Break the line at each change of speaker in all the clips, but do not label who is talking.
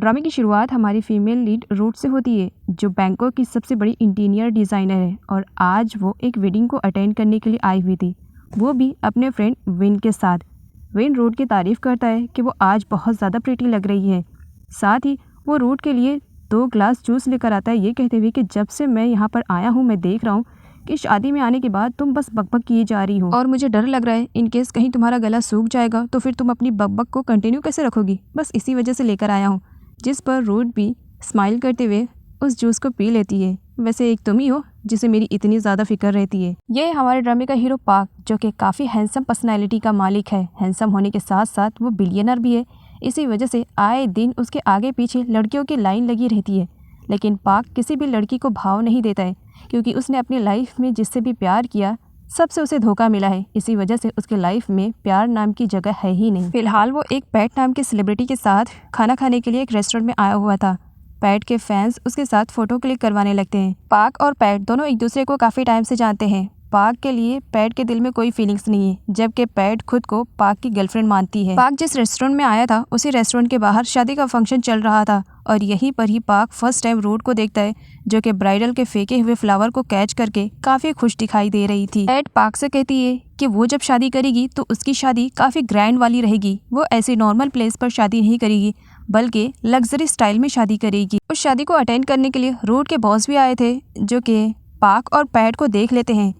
ड्रामे की शुरुआत हमारी फीमेल लीड रूट से होती है, जो बैंकॉक की सबसे बड़ी इंटीरियर डिज़ाइनर है और आज वो एक वेडिंग को अटेंड करने के लिए आई हुई थी, वो भी अपने फ्रेंड विन के साथ। विन रूट की तारीफ़ करता है कि वो आज बहुत ज़्यादा प्रिटी लग रही है। साथ ही वो रूट के लिए 2 ग्लास जूस लेकर आता है, ये कहते हुए कि जब से मैं यहाँ पर आया हूँ मैं देख रहा हूँ कि शादी में आने के बाद तुम बस बकबक किए जा रही हो और मुझे डर लग रहा है इन केस कहीं तुम्हारा गला सूख जाएगा तो फिर तुम अपनी बकबक को कंटिन्यू कैसे रखोगी, बस इसी वजह से लेकर आया हूँ। जिस पर रूट भी स्माइल करते हुए उस जूस को पी लेती है। वैसे एक तुम ही हो जिसे मेरी इतनी ज़्यादा फिक्र रहती है। ये हमारे ड्रामे का हीरो पार्क, जो कि काफ़ी हैंडसम पर्सनैलिटी का मालिक है। हैंडसम होने के साथ साथ वो बिलियनर भी है, इसी वजह से आए दिन उसके आगे पीछे लड़कियों की लाइन लगी रहती है। लेकिन पार्क किसी भी लड़की को भाव नहीं देता है, क्योंकि उसने अपनी लाइफ में जिससे भी प्यार किया सबसे उसे धोखा मिला है। इसी वजह से उसके लाइफ में प्यार नाम की जगह है ही नहीं। फिलहाल वो एक पैट नाम के सेलिब्रिटी के साथ खाना खाने के लिए एक रेस्टोरेंट में आया हुआ था। पैट के फैंस उसके साथ फोटो क्लिक करवाने लगते हैं। पार्क और पैट दोनों एक दूसरे को काफ़ी टाइम से जानते हैं। पार्क के लिए पैट के दिल में कोई फीलिंग्स नहीं है, जबकि पैट खुद को पार्क की गर्लफ्रेंड मानती है। पार्क जिस रेस्टोरेंट में आया था उसी रेस्टोरेंट के बाहर शादी का फंक्शन चल रहा था और यहीं पर ही पार्क फर्स्ट टाइम रूट को देखता है, जो कि ब्राइडल के फेंके हुए फ्लावर को कैच करके काफ़ी खुश दिखाई दे रही थी। पैट पार्क से कहती है कि वो जब शादी करेगी तो उसकी शादी काफ़ी ग्रैंड वाली रहेगी। वो ऐसी नॉर्मल प्लेस पर शादी नहीं करेगी, बल्कि लग्जरी स्टाइल में शादी करेगी। उस शादी को अटेंड करने के लिए रूट के बॉस भी आए थे, जो कि पार्क और पैट को देख लेते हैं।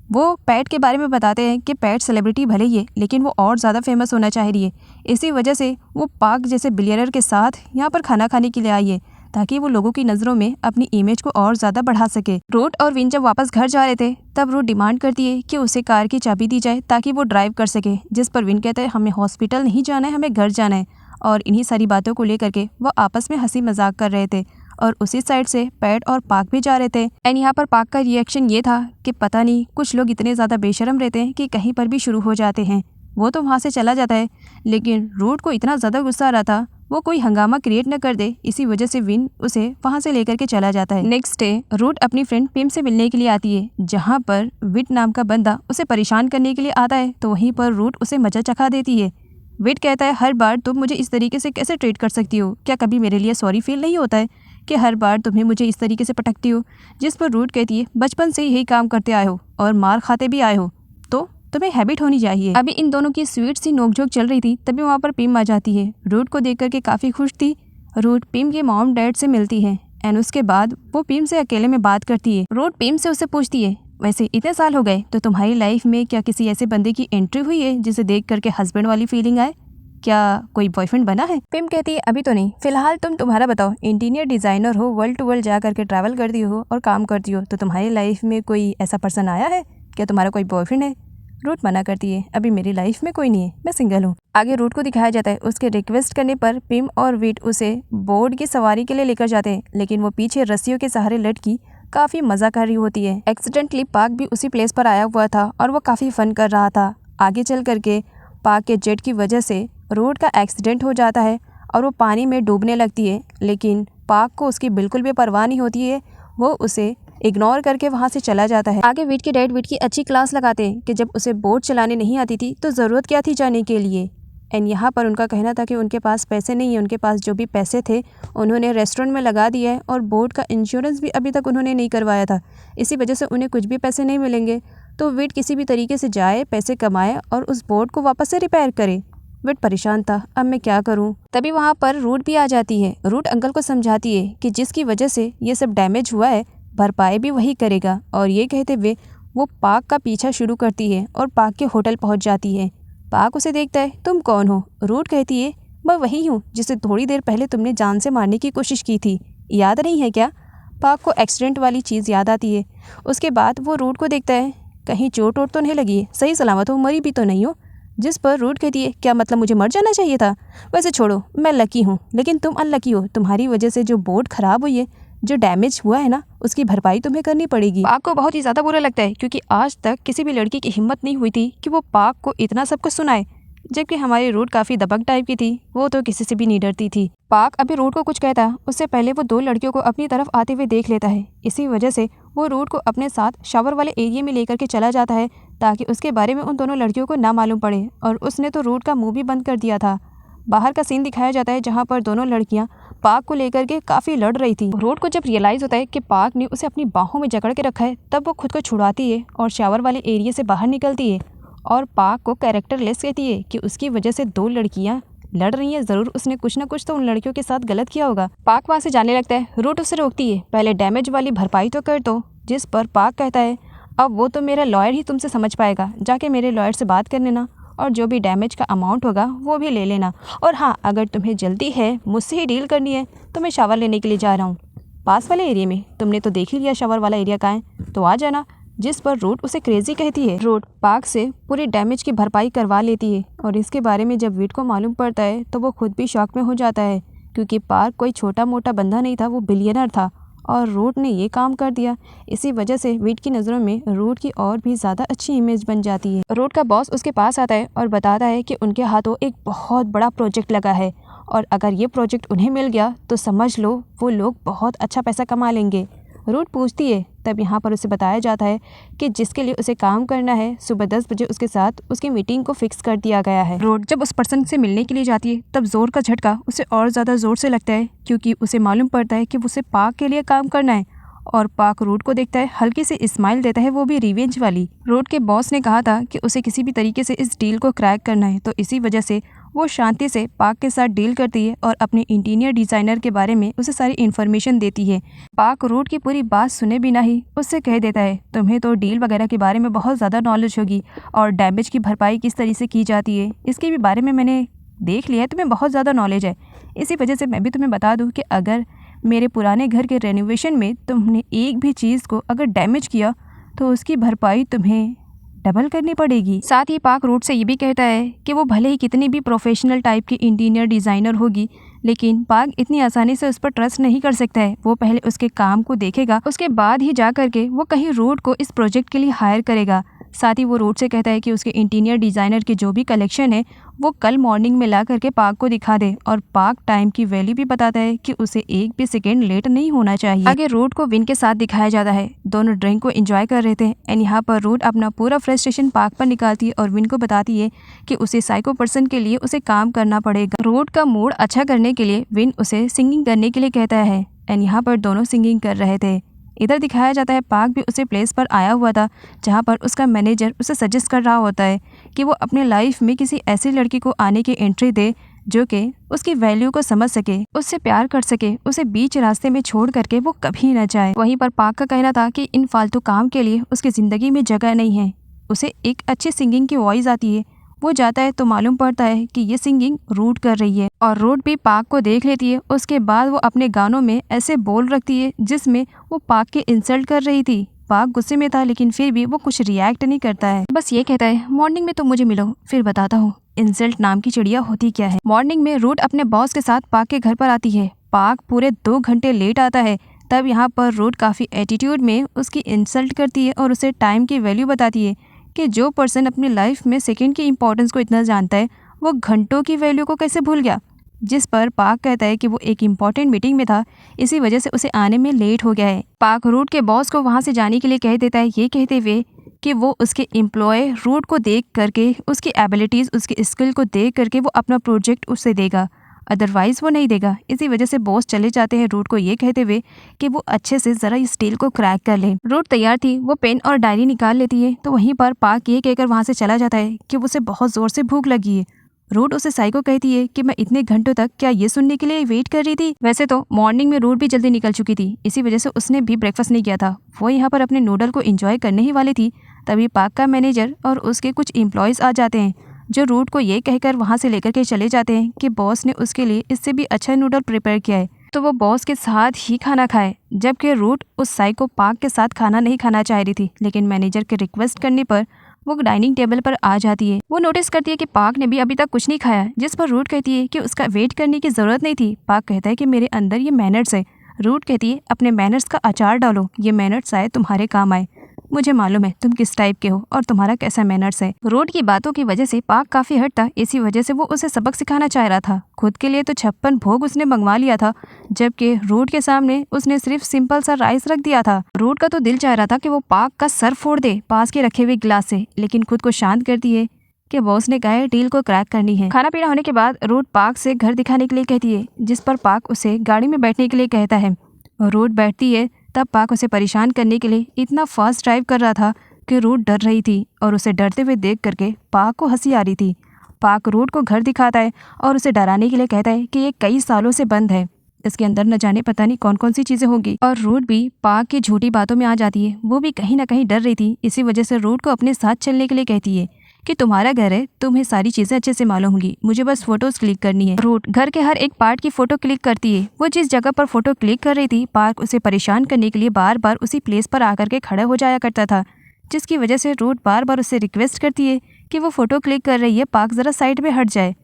वो पैट के बारे में बताते हैं कि पैट सेलिब्रिटी भले ही है, लेकिन वो और ज़्यादा फेमस होना चाह रही है। इसी वजह से वो पार्क जैसे बिलियनर के साथ यहाँ पर खाना खाने के लिए आई है, ताकि वो लोगों की नज़रों में अपनी इमेज को और ज़्यादा बढ़ा सके। रूट और विन जब वापस घर जा रहे थे तब रूट डिमांड करती है कि उसे कार की चाबी दी जाए ताकि वो ड्राइव कर सके, जिस पर विन कहता है हमें हॉस्पिटल नहीं जाना है, हमें घर जाना है। और इन्हीं सारी बातों को लेकर के वो आपस में हंसी मजाक कर रहे थे और उसी साइड से पैट और पार्क भी जा रहे थे। एंड यहाँ पर पार्क का रिएक्शन ये था कि पता नहीं कुछ लोग इतने ज़्यादा बेशरम रहते हैं कि कहीं पर भी शुरू हो जाते हैं। वो तो वहाँ से चला जाता है, लेकिन रूट को इतना ज़्यादा गुस्सा आ रहा था वो कोई हंगामा क्रिएट न कर दे, इसी वजह से विन उसे वहाँ से लेकर के चला जाता है। नेक्स्ट डे रूट अपनी फ्रेंड पिम से मिलने के लिए आती है, जहाँ पर विट नाम का बंदा उसे परेशान करने के लिए आता है, तो वहीं पर रूट उसे मजा चखा देती है। विट कहता है हर बार तुम मुझे इस तरीके से कैसे ट्रीट कर सकती हो, क्या कभी मेरे लिए सॉरी फील नहीं होता है कि हर बार तुम्हें मुझे इस तरीके से पटकती हो। जिस पर रूट कहती है बचपन से यही काम करते आए हो और मार खाते भी आए हो, तो तुम्हें हैबिट होनी चाहिए। अभी इन दोनों की स्वीट सी नोकझोंक चल रही थी, तभी वहाँ पर पिम आ जाती है। रूट को देख करके काफ़ी खुश थी। रूट पिम के मॉम डैड से मिलती है एंड उसके बाद वो पिम से अकेले में बात करती है। रूट पिम से उससे पूछती है वैसे इतने साल हो गए तो तुम्हारी लाइफ में क्या किसी ऐसे बंदे की एंट्री हुई है जिसे देख करके हस्बैंड वाली फीलिंग आए, क्या कोई बॉयफ्रेंड बना है? पिम कहती है अभी तो नहीं, फिलहाल तुम तुम्हारा बताओ, इंटीरियर डिज़ाइनर हो, वर्ल्ड टू वर्ल्ड जा करके ट्रैवल करती हो और काम करती हो, तो तुम्हारी लाइफ में कोई ऐसा पर्सन आया है, क्या तुम्हारा कोई बॉयफ्रेंड है? रूट मना करती है अभी मेरी लाइफ में कोई नहीं है, मैं सिंगल हूँ। आगे रूट को दिखाया जाता है उसके रिक्वेस्ट करने पर पिम और विट उसे बोर्ड की सवारी के लिए लेकर जाते हैं, लेकिन वो पीछे रस्सियों के सहारे लटकी काफ़ी मज़ा कर रही होती है। एक्सीडेंटली पार्क भी उसी प्लेस पर आया हुआ था और वो काफ़ी फन कर रहा था। आगे चल करके पार्क के जेट की वजह से रूट का एक्सीडेंट हो जाता है और वो पानी में डूबने लगती है, लेकिन पार्क को उसकी बिल्कुल भी परवाह नहीं होती है। वो उसे इग्नोर करके वहाँ से चला जाता है। आगे विट के डैड विट की अच्छी क्लास लगाते हैं कि जब उसे बोट चलाने नहीं आती थी तो ज़रूरत क्या थी जाने के लिए। एंड यहाँ पर उनका कहना था कि उनके पास पैसे नहीं है, उनके पास जो भी पैसे थे उन्होंने रेस्टोरेंट में लगा दिया है और बोट का इंश्योरेंस भी अभी तक उन्होंने नहीं करवाया था, इसी वजह से उन्हें कुछ भी पैसे नहीं मिलेंगे। तो विट किसी भी तरीके से जाए, पैसे कमाए और उस बोट को वापस से रिपेयर करे। विट परेशान था, अब मैं क्या करूं? तभी वहाँ पर रूट भी आ जाती है। रूट अंकल को समझाती है कि जिसकी वजह से ये सब डैमेज हुआ है भरपाई भी वही करेगा, और ये कहते हुए वो पार्क का पीछा शुरू करती है और पार्क के होटल पहुँच जाती है। पार्क उसे देखता है, तुम कौन हो? रूट कहती है मैं वही हूँ जिसे थोड़ी देर पहले तुमने जान से मारने की कोशिश की थी, याद नहीं है क्या? पार्क को एक्सीडेंट वाली चीज़ याद आती है। उसके बाद वो रूट को देखता है, कहीं चोट वोट तो नहीं लगी है, सही सलामत हो, मरी भी तो नहीं हो? जिस पर रूट कहती है क्या मतलब मुझे मर जाना चाहिए था? वैसे छोड़ो, मैं लकी हूँ, लेकिन तुम अनलकी हो, तुम्हारी वजह से जो बोट खराब हुई है, जो डैमेज हुआ है ना, उसकी भरपाई तुम्हें करनी पड़ेगी। पार्क को बहुत ही ज़्यादा बुरा लगता है, क्योंकि आज तक किसी भी लड़की की हिम्मत नहीं हुई थी कि वो पार्क को इतना सब कुछ सुनाए, जबकि हमारी रूट काफ़ी दबंग टाइप की थी, वो तो किसी से भी नहीं डरती थी। पार्क अभी रूट को कुछ कहता उससे पहले वो 2 लड़कियों को अपनी तरफ आते हुए देख लेता है। इसी वजह से वो रूट को अपने साथ शावर वाले एरिया में लेकर के चला जाता है, ताकि उसके बारे में उन दोनों लड़कियों को ना मालूम पड़े। और उसने तो रूट का मुंह भी बंद कर दिया था। बाहर का सीन दिखाया जाता है जहाँ पर दोनों लड़कियाँ पार्क को लेकर के काफ़ी लड़ रही थी। रूट को जब रियलाइज़ होता है कि पार्क ने उसे अपनी बाहों में जकड़ के रखा है, तब वो खुद को छुड़ाती है और शावर वाले एरिया से बाहर निकलती है और पार्क को कैरेक्टरलेस कहती है कि उसकी वजह से 2 लड़कियाँ लड़ रही हैं, ज़रूर उसने कुछ ना कुछ तो उन लड़कियों के साथ गलत किया होगा। पार्क वहाँ से जाने लगता है। रूट उसे रोकती है, पहले डैमेज वाली भरपाई तो कर दो। जिस पर पार्क कहता है अब वो तो मेरा लॉयर ही तुमसे समझ पाएगा, जाके मेरे लॉयर से बात कर लेना और जो भी डैमेज का अमाउंट होगा वो भी ले लेना। और हाँ, अगर तुम्हें जल्दी है, मुझसे ही डील करनी है, तो मैं शावर लेने के लिए जा रहा हूँ पास वाले एरिया में। तुमने तो देख ही लिया शावर वाला एरिया कहाँ है, तो आ जाना। जिस पर रूट उसे क्रेजी कहती है। रूट पार्क से पूरे डैमेज की भरपाई करवा लेती है और इसके बारे में जब वीट को मालूम पड़ता है तो वो खुद भी शॉक में हो जाता है, क्योंकि पार्क कोई छोटा मोटा बंदा नहीं था, वो बिलियनर था और रूट ने ये काम कर दिया। इसी वजह से वीट की नज़रों में रूट की और भी ज़्यादा अच्छी इमेज बन जाती है। रूट का बॉस उसके पास आता है और बताता है कि उनके हाथों एक बहुत बड़ा प्रोजेक्ट लगा है और अगर ये प्रोजेक्ट उन्हें मिल गया तो समझ लो वो लोग बहुत अच्छा पैसा कमा लेंगे। रूट पूछती है, तब यहाँ पर उसे बताया जाता है कि जिसके लिए उसे काम करना है सुबह 10 बजे उसके साथ उसकी मीटिंग को फिक्स कर दिया गया है। रूट जब उस पर्सन से मिलने के लिए जाती है तब जोर का झटका उसे और ज़्यादा ज़ोर से लगता है, क्योंकि उसे मालूम पड़ता है कि उसे पार्क के लिए काम करना है और पार्क रूट को देखता है, हल्की से स्माइल देता है, वो भी रिवेंज वाली। रूट के बॉस ने कहा था कि उसे किसी भी तरीके से इस डील को क्रैक करना है, तो इसी वजह से वो शांति से पार्क के साथ डील करती है और अपने इंटीरियर डिज़ाइनर के बारे में उसे सारी इन्फॉर्मेशन देती है। पार्क रूट की पूरी बात सुने बिना ही उससे कह देता है, तुम्हें तो डील वगैरह के बारे में बहुत ज़्यादा नॉलेज होगी और डैमेज की भरपाई किस तरीके से की जाती है इसके भी बारे में मैंने देख लिया है, तुम्हें बहुत ज़्यादा नॉलेज है। इसी वजह से मैं भी तुम्हें बता दूँ कि अगर मेरे पुराने घर के रेनोवेशन में तुमने एक भी चीज़ को अगर डैमेज किया तो उसकी भरपाई तुम्हें डबल करनी पड़ेगी। साथ ही पार्क रूट से ये भी कहता है कि वो भले ही कितनी भी प्रोफेशनल टाइप की इंटीरियर डिज़ाइनर होगी, लेकिन पार्क इतनी आसानी से उस पर ट्रस्ट नहीं कर सकता है। वो पहले उसके काम को देखेगा, उसके बाद ही जा करके वो कहीं रूट को इस प्रोजेक्ट के लिए हायर करेगा। साथ ही वो रूट से कहता है कि उसके इंटीरियर डिज़ाइनर की जो भी कलेक्शन है वो कल मॉर्निंग में ला करके पार्क को दिखा दे और पार्क टाइम की वैल्यू भी बताता है कि उसे एक भी सेकेंड लेट नहीं होना चाहिए। आगे रूट को विन के साथ दिखाया जाता है, दोनों ड्रिंक को एंजॉय कर रहे थे एंड यहाँ पर रूट अपना पूरा फ्रस्ट्रेशन पार्क पर निकालती है और विन को बताती है कि उसे साइको पर्सन के लिए उसे काम करना पड़ेगा। रूट का मूड अच्छा करने के लिए विन उसे सिंगिंग करने के लिए कहता है एंड यहाँ पर दोनों सिंगिंग कर रहे थे। इधर दिखाया जाता है पार्क भी उसे प्लेस पर आया हुआ था जहाँ पर उसका मैनेजर उसे सजेस्ट कर रहा होता है कि वो अपने लाइफ में किसी ऐसी लड़की को आने की एंट्री दे जो कि उसकी वैल्यू को समझ सके, उससे प्यार कर सके, उसे बीच रास्ते में छोड़ करके वो कभी न जाए। वहीं पर पार्क का कहना था कि इन फालतू काम के लिए उसकी ज़िंदगी में जगह नहीं है। उसे एक अच्छी सिंगिंग की वॉइस आती है, वो जाता है तो मालूम पड़ता है कि ये सिंगिंग रूट कर रही है और रूट भी पार्क को देख लेती है। उसके बाद वो अपने गानों में ऐसे बोल रखती है जिसमें वो पार्क की इंसल्ट कर रही थी। पार्क गुस्से में था लेकिन फिर भी वो कुछ रिएक्ट नहीं करता है, बस ये कहता है मॉर्निंग में तुम मुझे मिलो, फिर बताता हूँ इंसल्ट नाम की चिड़िया होती क्या है। मॉर्निंग में रूट अपने बॉस के साथ पार्क के घर पर आती है। पार्क पूरे 2 घंटे लेट आता है। तब यहाँ पर रूट काफ़ी एटीट्यूड में उसकी इंसल्ट करती है और उसे टाइम की वैल्यू बताती है कि जो पर्सन अपनी लाइफ में सेकंड की इंपॉर्टेंस को इतना जानता है वो घंटों की वैल्यू को कैसे भूल गया। जिस पर पार्क कहता है कि वो एक इम्पॉर्टेंट मीटिंग में था, इसी वजह से उसे आने में लेट हो गया है। पार्क रूट के बॉस को वहाँ से जाने के लिए कह देता है, ये कहते हुए कि वो उसके एम्प्लॉय रूट को देख करके, उसकी एबिलिटीज़, उसकी स्किल को देख करके वो अपना प्रोजेक्ट उससे देगा, अदरवाइज़ वो नहीं देगा। इसी वजह से बॉस चले जाते हैं रूट को ये कहते हुए कि वो अच्छे से ज़रा इस डील को क्रैक कर ले। रूट तैयार थी, वो पेन और डायरी निकाल लेती है, तो वहीं पर पार्क ये कहकर वहाँ से चला जाता है कि उसे बहुत ज़ोर से भूख लगी है। रूट उसे साइको कहती है कि मैं इतने घंटों तक क्या ये सुनने के लिए वेट कर रही थी। वैसे तो मॉर्निंग में रूट भी जल्दी निकल चुकी थी, इसी वजह से उसने भी ब्रेकफास्ट नहीं किया था। वो यहाँ पर अपने नूडल को एंजॉय करने ही वाली थी, तभी पार्क का मैनेजर और उसके कुछ एम्प्लॉयज़ आ जाते हैं जो रूट को ये कहकर वहाँ से लेकर के चले जाते हैं कि बॉस ने उसके लिए इससे भी अच्छा नूडल प्रिपेयर किया है, तो वो बॉस के साथ ही खाना खाए। जबकि रूट उस साइको पार्क के साथ खाना नहीं खाना चाह रही थी, लेकिन मैनेजर के रिक्वेस्ट करने पर वो डाइनिंग टेबल पर आ जाती है। वो नोटिस करती है कि पार्क ने भी अभी तक कुछ नहीं खाया, जिस पर रूट कहती है कि उसका वेट करने की ज़रूरत नहीं थी। पार्क कहता है कि मेरे अंदर ये मैनर्स है। रूट कहती है अपने मैनर्स का अचार डालो, ये मैनर्स आए तुम्हारे काम आए। मुझे मालूम है तुम किस टाइप के हो और तुम्हारा कैसा मैनर्स है। रूट की बातों की वजह से पार्क काफी हर्ट था, इसी वजह से वो उसे सबक सिखाना चाह रहा था। खुद के लिए तो 56 भोग उसने मंगवा लिया था, जबकि रूट के सामने उसने सिर्फ सिंपल सा राइस रख दिया था। रूट का तो दिल चाह रहा था कि वो पार्क का सर फोड़ दे पास के रखे हुए गिलास से, लेकिन खुद को शांत करती है कि बॉस ने कहा है डील को क्रैक करनी है। खाना पीना होने के बाद रूट पार्क से घर दिखाने के लिए कहती है, जिस पर पार्क उसे गाड़ी में बैठने के लिए कहता है। रूट बैठती है, तब पार्क उसे परेशान करने के लिए इतना फास्ट ड्राइव कर रहा था कि रूट डर रही थी और उसे डरते हुए देख करके पार्क को हंसी आ रही थी। पार्क रूट को घर दिखाता है और उसे डराने के लिए कहता है कि ये कई सालों से बंद है, इसके अंदर न जाने पता नहीं कौन कौन सी चीजें होंगी। और रूट भी पार्क की झूठी बातों में आ जाती है। वो भी कहीं ना कहीं डर रही थी, इसी वजह से रूट को अपने साथ चलने के लिए कहती है कि तुम्हारा घर है, तुम्हें सारी चीजें अच्छे से मालूम होंगी, मुझे बस फोटोज क्लिक करनी है। रूट घर के हर एक पार्ट की फोटो क्लिक करती है। वो जिस जगह पर फोटो क्लिक कर रही थी, पार्क उसे परेशान करने के लिए बार बार उसी प्लेस पर आकर के खड़ा हो जाया करता था, जिसकी वजह से रूट बार बार उससे रिक्वेस्ट करती है कि वो फोटो क्लिक कर रही है, पार्क जरा साइड में हट जाए।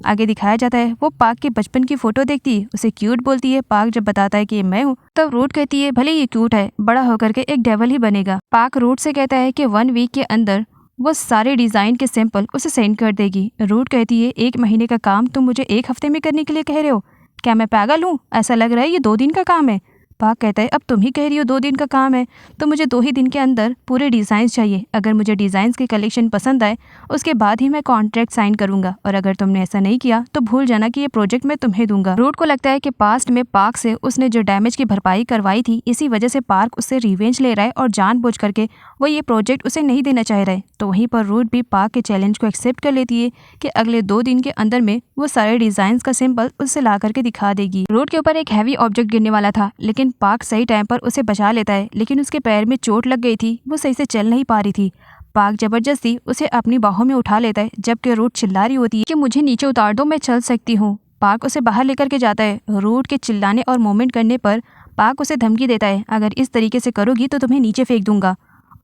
आगे दिखाया जाता है वो पार्क के बचपन की फोटो देखती है, उसे क्यूट बोलती है। पार्क जब बताता है कि मैं हूँ, तब रूट कहती है भले ये क्यूट है, बड़ा होकर के एक डेविल ही बनेगा। पार्क रूट से कहता है कि 1 वीक के अंदर वो सारे डिजाइन के सैंपल उसे सेंड कर देगी। रूट कहती है 1 महीने का काम तुम मुझे 1 हफ्ते में करने के लिए कह रहे हो, क्या मैं पागल हूँ? ऐसा लग रहा है ये 2 दिन का काम है। पार्क कहता है अब तुम ही कह रही हो 2 दिन का काम है, तो मुझे 2 ही दिन के अंदर पूरे डिज़ाइंस चाहिए। अगर मुझे डिज़ाइंस के कलेक्शन पसंद आए उसके बाद ही मैं कॉन्ट्रैक्ट साइन करूंगा, और अगर तुमने ऐसा नहीं किया तो भूल जाना कि ये प्रोजेक्ट मैं तुम्हें दूंगा। रूट को लगता है कि पास्ट में पार्क से उसने जो डैमेज की भरपाई करवाई थी, इसी वजह से पार्क उससे रिवेंज ले रहा है और जानबूझ करके वो ये प्रोजेक्ट उसे नहीं देना चाह रहा है। तो वहीं पर रूट भी पार्क के चैलेंज को एक्सेप्ट कर लेती है कि अगले 2 दिन के अंदर में वो सारे डिजाइन का सिंबल उससे ला करके दिखा देगी। रूट के ऊपर एक हैवी ऑब्जेक्ट गिरने वाला था, लेकिन पार्क सही टाइम पर उसे बचा लेता है, लेकिन उसके पैर में चोट लग गई थी, वो सही से चल नहीं पा रही थी। पार्क जबरदस्ती उसे अपनी बाहों में उठा लेता है, जबकि रूट चिल्ला रही होती है कि मुझे नीचे उतार दो, मैं चल सकती हूँ। पार्क उसे बाहर लेकर के जाता है। रूट के चिल्लाने और मूवमेंट करने पर पार्क उसे धमकी देता है, अगर इस तरीके से करोगी तो तुम्हें नीचे फेंक दूंगा।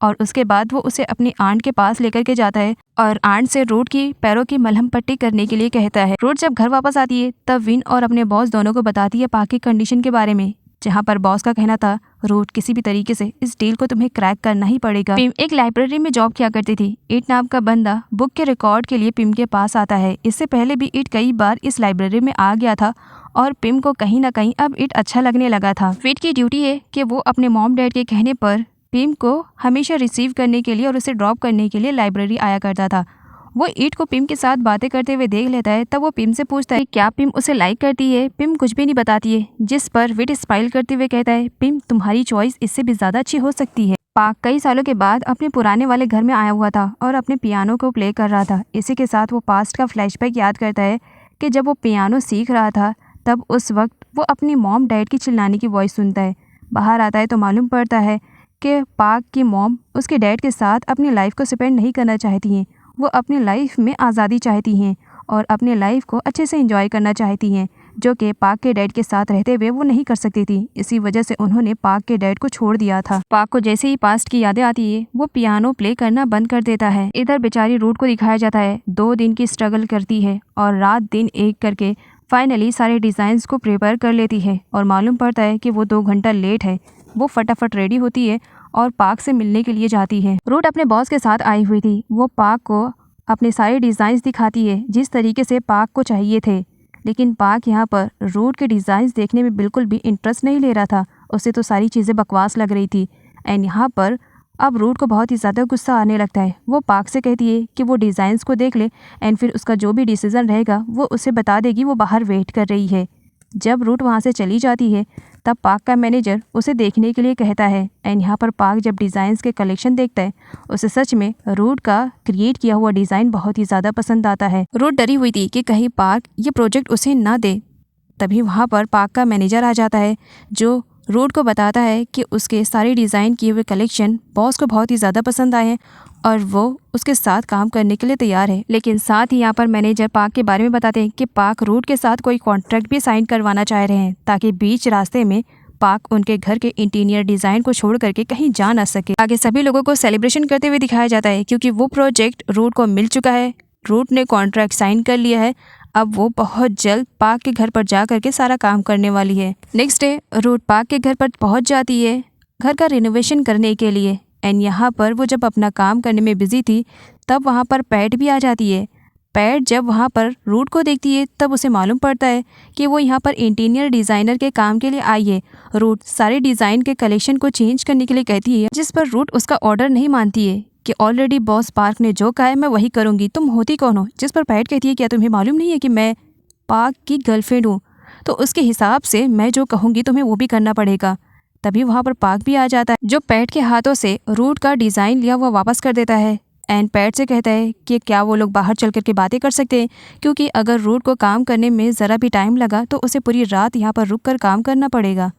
और उसके बाद वो उसे अपनी आंट के पास लेकर के जाता है और आंट से रूट की पैरों की मलहम पट्टी करने के लिए कहता है। रूट जब घर वापस आती है तब विन और अपने बॉस दोनों को बताती है पार्क की कंडीशन के बारे में, जहाँ पर बॉस का कहना था रूट किसी भी तरीके से इस डील को तुम्हें क्रैक करना ही पड़ेगा। पिम एक लाइब्रेरी में जॉब किया करती थी। इट नाम का बंदा बुक के रिकॉर्ड के लिए पिम के पास आता है। इससे पहले भी इट कई बार इस लाइब्रेरी में आ गया था और पिम को कहीं ना कहीं अब इट अच्छा लगने लगा था। इट की ड्यूटी है कि वो अपने मॉम डैड के कहने पर पिम को हमेशा रिसीव करने के लिए और उसे ड्रॉप करने के लिए लाइब्रेरी आया करता था। वो ईट को पिम के साथ बातें करते हुए देख लेता है, तब वो पिम से पूछता है क्या पिम उसे लाइक करती है। पिम कुछ भी नहीं बताती है, जिस पर विट स्माइल करते हुए कहता है पिम तुम्हारी चॉइस इससे भी ज्यादा अच्छी हो सकती है। पार्क कई सालों के बाद अपने पुराने वाले घर में आया हुआ था और अपने पियानो को प्ले कर रहा था। इसी के साथ वो पास्ट का फ्लैशबैक याद करता है कि जब वो पियानो सीख रहा था तब उस वक्त वो अपनी मॉम डैड की चिल्लाने की वॉइस सुनता है। बाहर आता है तो मालूम पड़ता है कि पार्क की मॉम उसके डैड के साथ अपनी लाइफ को स्पेंड नहीं करना चाहती हैं। वो अपनी लाइफ में आज़ादी चाहती हैं और अपने लाइफ को अच्छे से एंजॉय करना चाहती हैं, जो कि पार्क के डैड के साथ रहते हुए वो नहीं कर सकती थी। इसी वजह से उन्होंने पार्क के डैड को छोड़ दिया था। पार्क को जैसे ही पास्ट की यादें आती है वो पियानो प्ले करना बंद कर देता है। इधर बेचारी रूट को दिखाया जाता है 2 दिन की स्ट्रगल करती है और रात दिन एक करके फाइनली सारे डिज़ाइंस को प्रिपेयर कर लेती है और मालूम पड़ता है कि वो 2 घंटा लेट है। वो फटाफट रेडी होती है और पार्क से मिलने के लिए जाती है। रूट अपने बॉस के साथ आई हुई थी। वो पार्क को अपने सारे डिज़ाइंस दिखाती है जिस तरीके से पार्क को चाहिए थे, लेकिन पार्क यहाँ पर रूट के डिज़ाइंस देखने में बिल्कुल भी इंटरेस्ट नहीं ले रहा था। उसे तो सारी चीज़ें बकवास लग रही थी। एंड यहाँ पर अब रूट को बहुत ही ज़्यादा गुस्सा आने लगता है। वो पार्क से कहती है कि वो डिज़ाइंस को देख ले एंड फिर उसका जो भी डिसीज़न रहेगा वो उसे बता देगी। वो बाहर वेट कर रही है। जब रूट वहाँ से चली जाती है तब पार्क का मैनेजर उसे देखने के लिए कहता है एंड यहाँ पर पार्क जब डिज़ाइंस के कलेक्शन देखता है उसे सच में रूट का क्रिएट किया हुआ डिज़ाइन बहुत ही ज़्यादा पसंद आता है। रूट डरी हुई थी कि कहीं पार्क ये प्रोजेक्ट उसे ना दे। तभी वहाँ पर पार्क का मैनेजर आ जाता है जो रूट को बताता है कि उसके सारे डिज़ाइन किए हुए कलेक्शन बॉस को बहुत ही ज़्यादा पसंद आए हैं और वो उसके साथ काम करने के लिए तैयार है। लेकिन साथ ही यहाँ पर मैनेजर पार्क के बारे में बताते हैं कि पार्क रूट के साथ कोई कॉन्ट्रैक्ट भी साइन करवाना चाह रहे हैं ताकि बीच रास्ते में पार्क उनके घर के इंटीरियर डिज़ाइन को छोड़ करके कहीं जा ना सके। आगे सभी लोगों को सेलिब्रेशन करते हुए दिखाया जाता है क्योंकि वो प्रोजेक्ट रूट को मिल चुका है। रूट ने कॉन्ट्रैक्ट साइन कर लिया है। अब वो बहुत जल्द पार्क के घर पर जा करके सारा काम करने वाली है। नेक्स्ट डे रूट पार्क के घर पर पहुंच जाती है घर का रिनोवेशन करने के लिए। एंड यहाँ पर वो जब अपना काम करने में बिजी थी तब वहाँ पर पैट भी आ जाती है। पैट जब वहाँ पर रूट को देखती है तब उसे मालूम पड़ता है कि वो यहाँ पर इंटीरियर डिज़ाइनर के काम के लिए आई है। रूट सारे डिज़ाइन के कलेक्शन को चेंज करने के लिए कहती है, जिस पर रूट उसका ऑर्डर नहीं मानती है कि ऑलरेडी बॉस पार्क ने जो कहा है मैं वही करूँगी, तुम होती कौन हो? जिस पर पैट कहती है क्या तुम्हें मालूम नहीं है कि मैं पार्क की गर्लफ्रेंड हूँ, तो उसके हिसाब से मैं जो कहूँगी तुम्हें वो भी करना पड़ेगा। तभी वहाँ पर पार्क भी आ जाता है, जो पैट के हाथों से रूट का डिज़ाइन लिया हुआ वापस कर देता है एंड पैट से कहता है कि क्या वो लोग बाहर चल कर के बातें कर सकते हैं, क्योंकि अगर रूट को काम करने में ज़रा भी टाइम लगा तो उसे पूरी रात यहाँ पर रुक कर काम करना पड़ेगा।